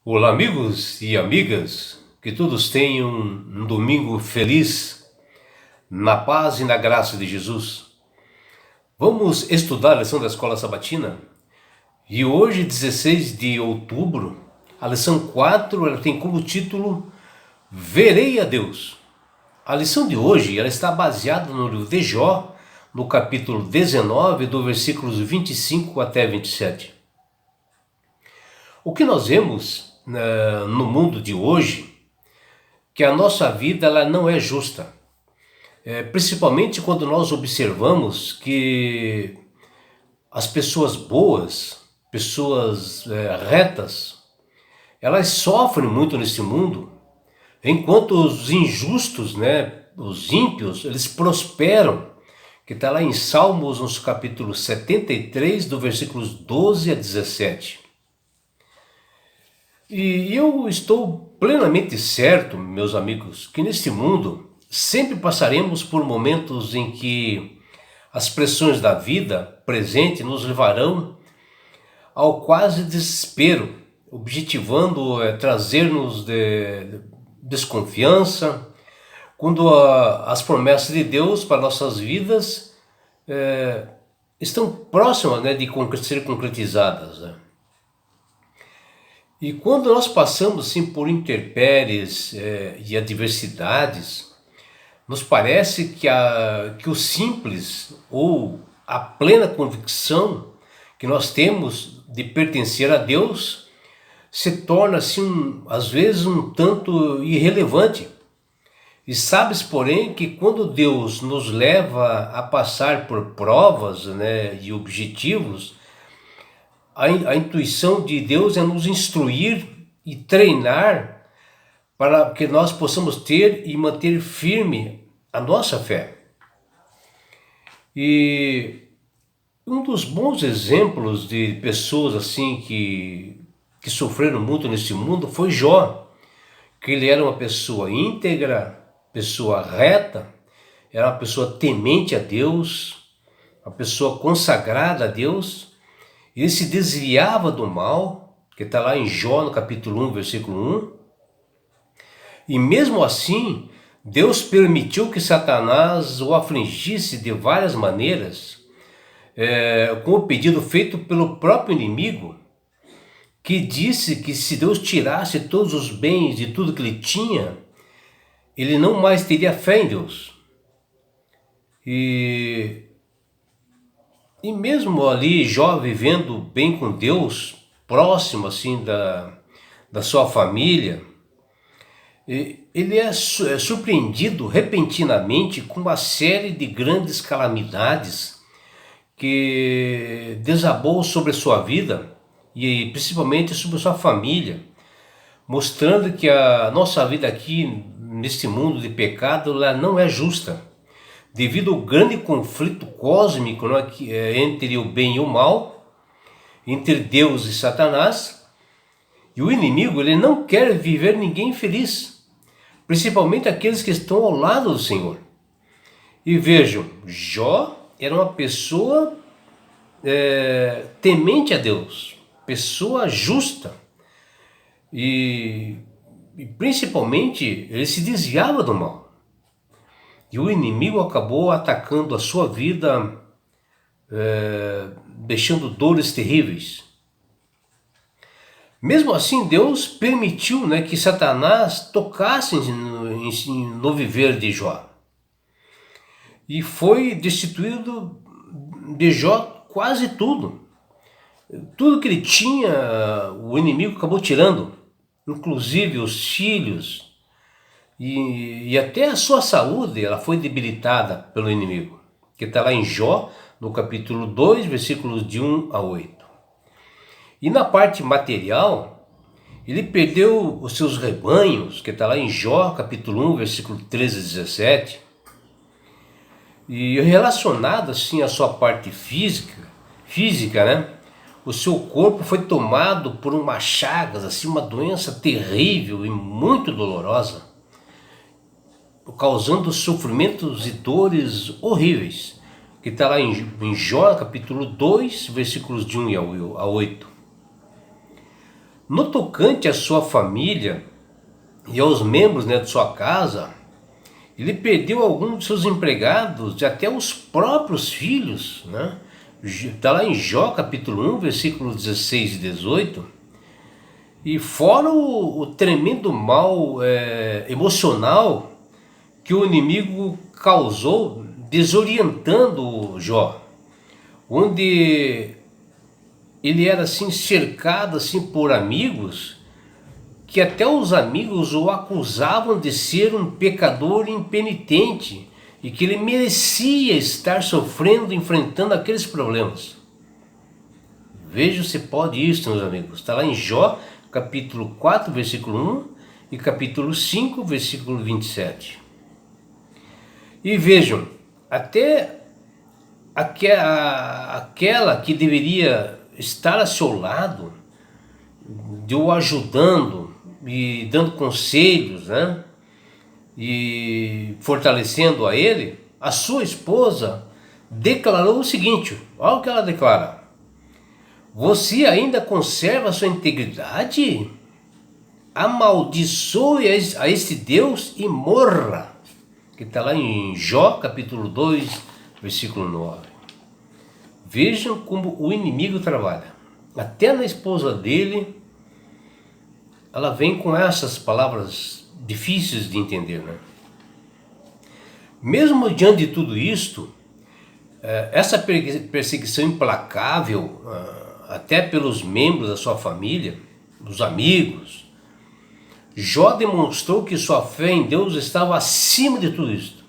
Olá, amigos e amigas, que todos tenham um domingo feliz, na paz e na graça de Jesus. Vamos estudar a lição da Escola Sabatina e hoje, 16 de outubro, a lição 4 ela tem como título Verei a Deus. A lição de hoje ela está baseada no livro de Jó, no capítulo 19, do versículos 25 até 27. O que nós vemos no mundo de hoje, que a nossa vida ela não é justa. Principalmente quando nós observamos que as pessoas boas, pessoas retas, elas sofrem muito nesse mundo, enquanto os injustos, os ímpios, eles prosperam, que está lá em Salmos, no capítulo 73, do versículos 12 a 17. E eu estou plenamente certo, meus amigos, que neste mundo sempre passaremos por momentos em que as pressões da vida presente nos levarão ao quase desespero, objetivando trazer-nos desconfiança, quando as promessas de Deus para nossas vidas estão próximas de ser concretizadas. E quando nós passamos assim, por intempéries e adversidades, nos parece que o simples ou a plena convicção que nós temos de pertencer a Deus se torna assim, às vezes um tanto irrelevante. E sabes, porém, que quando Deus nos leva a passar por provas e objetivos, a intuição de Deus é nos instruir e treinar para que nós possamos ter e manter firme a nossa fé. E um dos bons exemplos de pessoas assim que sofreram muito nesse mundo foi Jó, que ele era uma pessoa íntegra, pessoa reta, era uma pessoa temente a Deus, uma pessoa consagrada a Deus. Ele se desviava do mal, que está lá em Jó, no capítulo 1, versículo 1. E mesmo assim, Deus permitiu que Satanás o afligisse de várias maneiras, com o pedido feito pelo próprio inimigo, que disse que se Deus tirasse todos os bens de tudo que ele tinha, ele não mais teria fé em Deus. E mesmo ali, Jó vivendo bem com Deus, próximo assim da sua família, ele é surpreendido repentinamente com uma série de grandes calamidades que desabou sobre a sua vida e principalmente sobre a sua família, mostrando que a nossa vida aqui neste mundo de pecado ela não é justa, devido ao grande conflito cósmico entre o bem e o mal, entre Deus e Satanás. E o inimigo ele não quer viver ninguém feliz, principalmente aqueles que estão ao lado do Senhor. E vejam, Jó era uma pessoa temente a Deus, pessoa justa, e principalmente ele se desviava do mal. E o inimigo acabou atacando a sua vida, deixando dores terríveis. Mesmo assim, Deus permitiu que Satanás tocasse no viver de Jó. E foi destituído de Jó quase tudo. Tudo que ele tinha, o inimigo acabou tirando, inclusive os filhos, e até a sua saúde ela foi debilitada pelo inimigo, que está lá em Jó, no capítulo 2, versículos de 1 a 8. E na parte material, ele perdeu os seus rebanhos, que está lá em Jó, capítulo 1, versículo 13 a 17. E relacionado assim à sua parte física, o seu corpo foi tomado por uma chagas, assim, uma doença terrível e muito dolorosa, causando sofrimentos e dores horríveis, que está lá em Jó, capítulo 2, versículos de 1 a 8. No tocante à sua família e aos membros, né, de sua casa, ele perdeu alguns de seus empregados e até os próprios filhos, né? Está lá em Jó capítulo 1, versículos 16 e 18. E fora o tremendo mal emocional que o inimigo causou, desorientando Jó, onde ele era assim cercado assim por amigos, que até os amigos o acusavam de ser um pecador impenitente e que ele merecia estar sofrendo, enfrentando aqueles problemas. Veja se pode isso, meus amigos. Está lá em Jó, capítulo 4, versículo 1 e capítulo 5, versículo 27. E vejam, até aquela que deveria estar a seu lado, de o ajudando e dando conselhos, né? E fortalecendo a ele, a sua esposa declarou o seguinte: olha o que ela declara: você ainda conserva a sua integridade? Amaldiçoe a este Deus e morra. Que está lá em Jó capítulo 2, versículo 9. Vejam como o inimigo trabalha. Até na esposa dele, ela vem com essas palavras difíceis de entender, né? Mesmo diante de tudo isto, essa perseguição implacável, até pelos membros da sua família, dos amigos, Jó demonstrou que sua fé em Deus estava acima de tudo isto.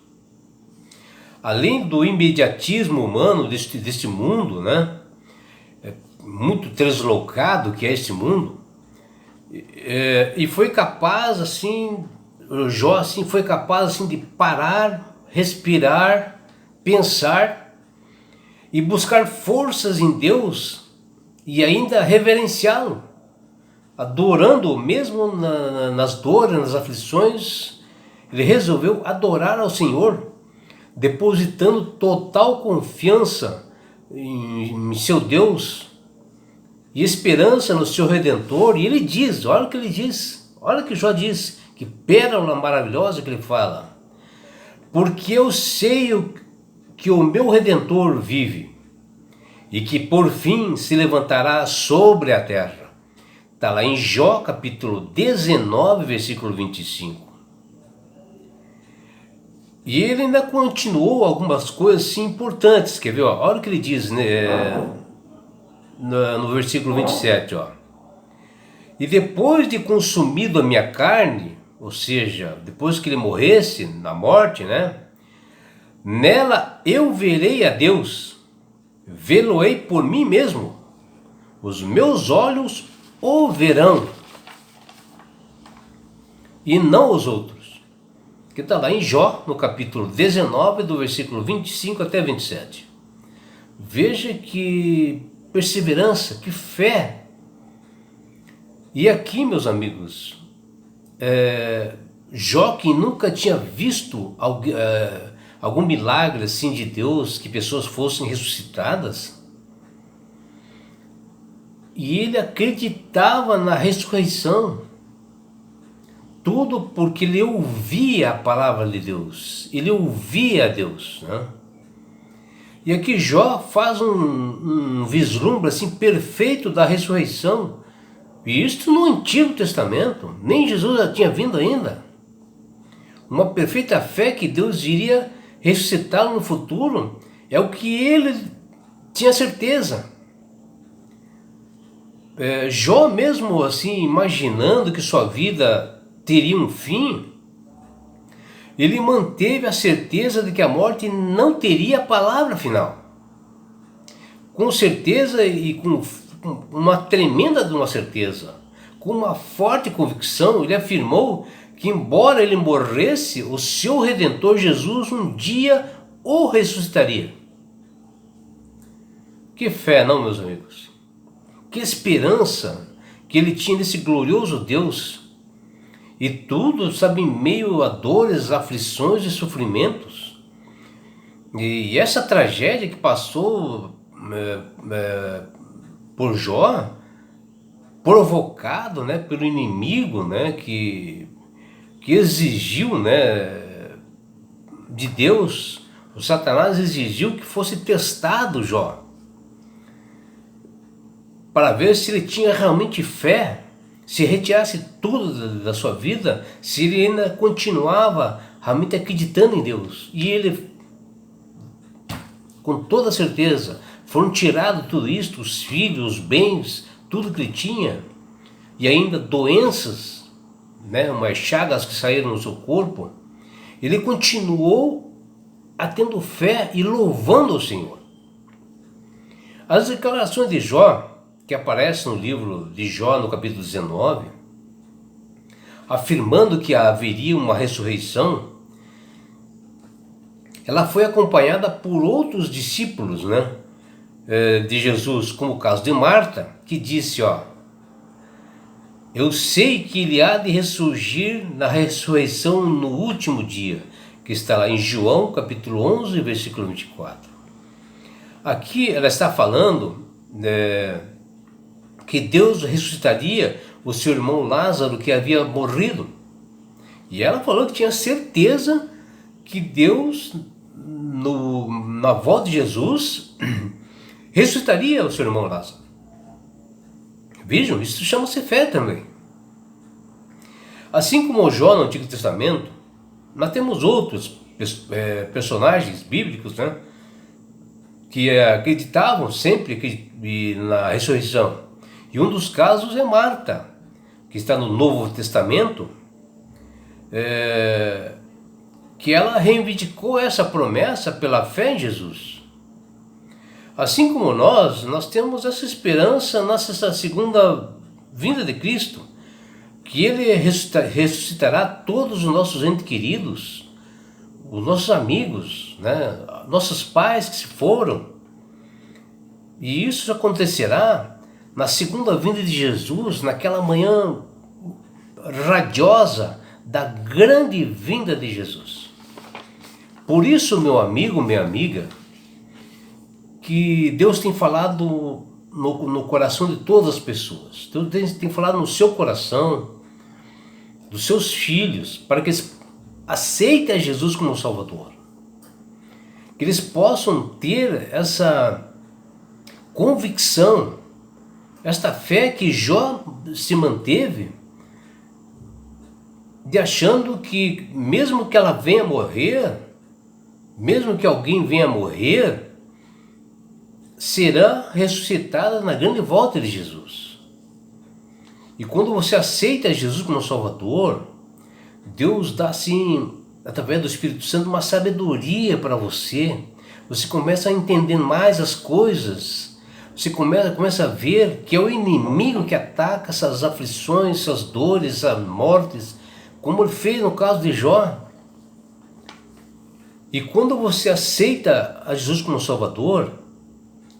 Além do imediatismo humano deste mundo, né? Muito deslocado que é este mundo, e foi capaz assim, Jó assim, foi capaz assim de parar, respirar, pensar e buscar forças em Deus e ainda reverenciá-lo, adorando-o mesmo nas dores, nas aflições. Ele resolveu adorar ao Senhor, depositando total confiança em seu Deus e esperança no seu Redentor. E ele diz, olha o que ele diz, olha o que Jó diz, que pérola maravilhosa que ele fala: porque eu sei que o meu Redentor vive e que por fim se levantará sobre a terra. Está lá em Jó capítulo 19, versículo 25. E ele ainda continuou algumas coisas assim, importantes, quer ver? Olha o que ele diz, né? No versículo 27, ó. E depois de consumido a minha carne, ou seja, depois que ele morresse na morte, né? Nela eu verei a Deus, vê-lo-ei por mim mesmo, os meus olhos o verão, e não os outros. Que está lá em Jó, no capítulo 19, do versículo 25 até 27. Veja que perseverança, que fé. E aqui, meus amigos, Jó, que nunca tinha visto algum milagre assim de Deus, que pessoas fossem ressuscitadas, e ele acreditava na ressurreição, tudo porque ele ouvia a palavra de Deus, ele ouvia a Deus, né? E aqui Jó faz um vislumbre assim perfeito da ressurreição, e isto no Antigo Testamento, nem Jesus já tinha vindo ainda. Uma perfeita fé que Deus iria ressuscitá-lo no futuro, é o que ele tinha certeza. Jó mesmo assim, imaginando que sua vida teria um fim, ele manteve a certeza de que a morte não teria a palavra final. Com certeza e com uma tremenda de uma certeza, com uma forte convicção, ele afirmou que embora ele morresse, o seu Redentor Jesus um dia o ressuscitaria. Que fé, não, meus amigos? Que esperança que ele tinha nesse glorioso Deus. E tudo, sabe, em meio a dores, aflições e sofrimentos. E essa tragédia que passou por Jó provocado, né, pelo inimigo, né, que exigiu, né, de Deus. O Satanás exigiu que fosse testado Jó, para ver se ele tinha realmente fé, se retirasse tudo da sua vida, se ele ainda continuava realmente acreditando em Deus. E ele, com toda certeza, foram tirados tudo isso, os filhos, os bens, tudo que ele tinha, e ainda doenças, né, umas chagas que saíram no seu corpo. Ele continuou tendo fé e louvando o Senhor. As declarações de Jó, que aparecem no livro de Jó, no capítulo 19, afirmando que haveria uma ressurreição, ela foi acompanhada por outros discípulos, né, de Jesus, como o caso de Marta, que disse, eu sei que ele há de ressurgir na ressurreição no último dia, que está lá em João, capítulo 11, versículo 24. Aqui ela está falando que Deus ressuscitaria o seu irmão Lázaro, que havia morrido. E ela falou que tinha certeza que Deus, na volta de Jesus, ressuscitaria o seu irmão Lázaro. Vejam, isso chama-se fé também. Assim como o Jó no Antigo Testamento, nós temos outros personagens bíblicos, né, que acreditavam sempre na ressurreição. E um dos casos é Marta, que está no Novo Testamento, que ela reivindicou essa promessa pela fé em Jesus. Assim como nós temos essa esperança nessa segunda vinda de Cristo, que Ele ressuscitará todos os nossos entes queridos, os nossos amigos, né, nossos pais que se foram. E isso acontecerá na segunda vinda de Jesus, naquela manhã radiosa da grande vinda de Jesus. Por isso, meu amigo, minha amiga, que Deus tem falado no coração de todas as pessoas. Deus tem falado no seu coração, dos seus filhos, para que eles aceitem a Jesus como Salvador. Que eles possam ter essa convicção, esta fé que Jó se manteve, de achando que mesmo que ela venha morrer, mesmo que alguém venha morrer, será ressuscitada na grande volta de Jesus. E quando você aceita Jesus como Salvador, Deus dá assim, através do Espírito Santo, uma sabedoria para você. Você começa a entender mais as coisas. Você começa a ver que é o inimigo que ataca essas aflições, essas dores, essas mortes, como ele fez no caso de Jó. E quando você aceita a Jesus como Salvador,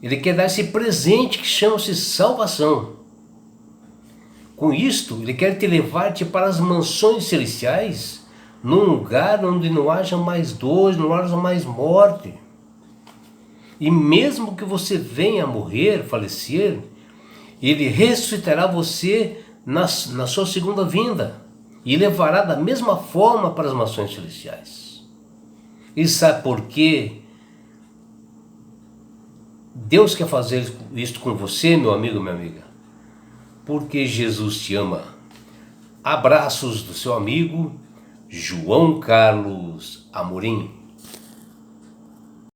Ele quer dar esse presente que chama-se salvação. Com isto, Ele quer te levar-te para as mansões celestiais, num lugar onde não haja mais dor, não haja mais morte. E mesmo que você venha a morrer, falecer, Ele ressuscitará você na sua segunda vinda e levará da mesma forma para as mansões celestiais. E sabe por quê? Deus quer fazer isto com você, meu amigo, minha amiga, porque Jesus te ama. Abraços do seu amigo João Carlos Amorim.